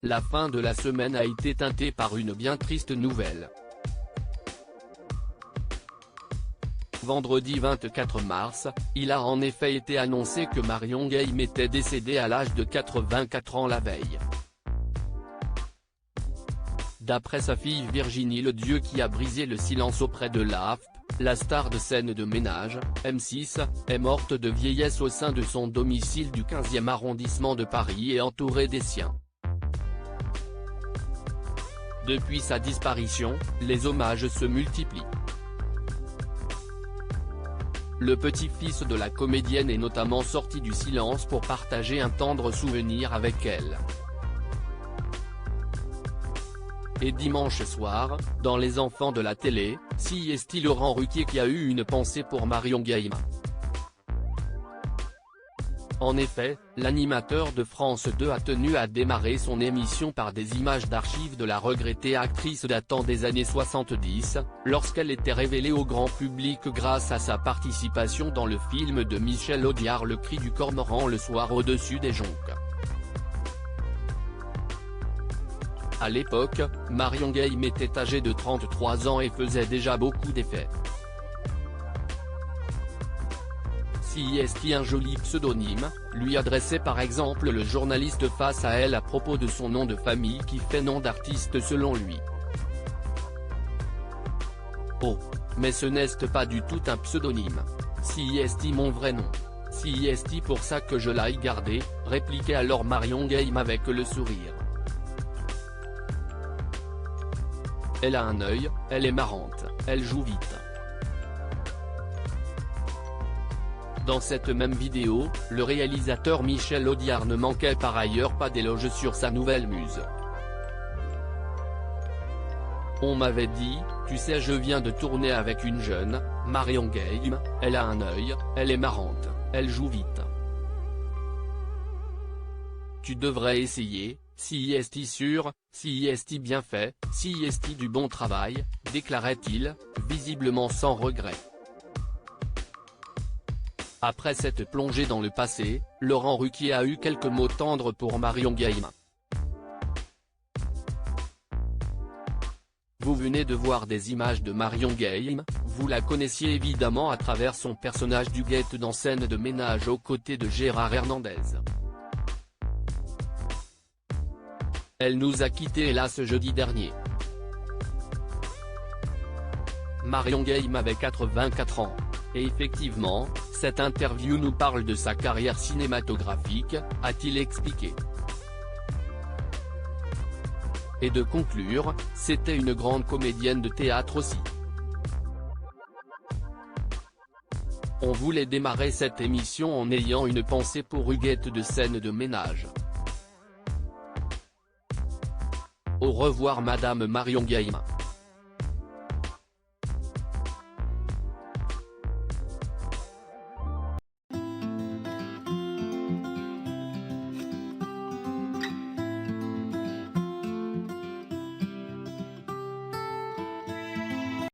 la fin de la semaine a été teintée par une bien triste nouvelle. Vendredi 24 mars, il a en effet été annoncé que Marion Guilhem était décédée à l'âge de 84 ans la veille. D'après sa fille Virginie Ledieu qui a brisé le silence auprès de l'AFP, la star de scène de ménage, M6, est morte de vieillesse au sein de son domicile du 15e arrondissement de Paris et entourée des siens. Depuis sa disparition, les hommages se multiplient. Le petit-fils de la comédienne est notamment sorti du silence pour partager un tendre souvenir avec elle. Et dimanche soir, dans Les Enfants de la télé, c'est Laurent Ruquier qui a eu une pensée pour Marion Guilhem. En effet, l'animateur de France 2 a tenu à démarrer son émission par des images d'archives de la regrettée actrice datant des années 70, lorsqu'elle était révélée au grand public grâce à sa participation dans le film de Michel Audiard Le Cri du Cormoran le soir au-dessus des jonques. À l'époque, Marion Guilhem était âgée de 33 ans et faisait déjà beaucoup d'effets. C'est un joli pseudonyme, lui adressait par exemple le journaliste face à elle à propos de son nom de famille qui fait nom d'artiste selon lui. Oh, mais ce n'est pas du tout un pseudonyme. C'est mon vrai nom. C'est pour ça que je l'ai gardé, répliquait alors Marion Guilhem avec le sourire. Elle a un œil, elle est marrante, elle joue vite. Dans cette même vidéo, le réalisateur Michel Audiard ne manquait par ailleurs pas d'éloges sur sa nouvelle muse. On m'avait dit, tu sais je viens de tourner avec une jeune, Marion Guilhem, elle a un œil, elle est marrante, elle joue vite. Tu devrais essayer, c'est sûr, c'est bien fait, c'est du bon travail, déclarait-il, visiblement sans regret. Après cette plongée dans le passé, Laurent Ruquier a eu quelques mots tendres pour Marion Guilhem. Vous venez de voir des images de Marion Guilhem, vous la connaissiez évidemment à travers son personnage d'Huguette dans Scène de ménage aux côtés de Gérard Hernandez. Elle nous a quittés hélas jeudi dernier. Marion Guilhem avait 84 ans. Et effectivement, cette interview nous parle de sa carrière cinématographique, a-t-il expliqué. Et de conclure, c'était une grande comédienne de théâtre aussi. On voulait démarrer cette émission en ayant une pensée pour Huguette de Scène de ménage. Au revoir Madame Marion Guilhem.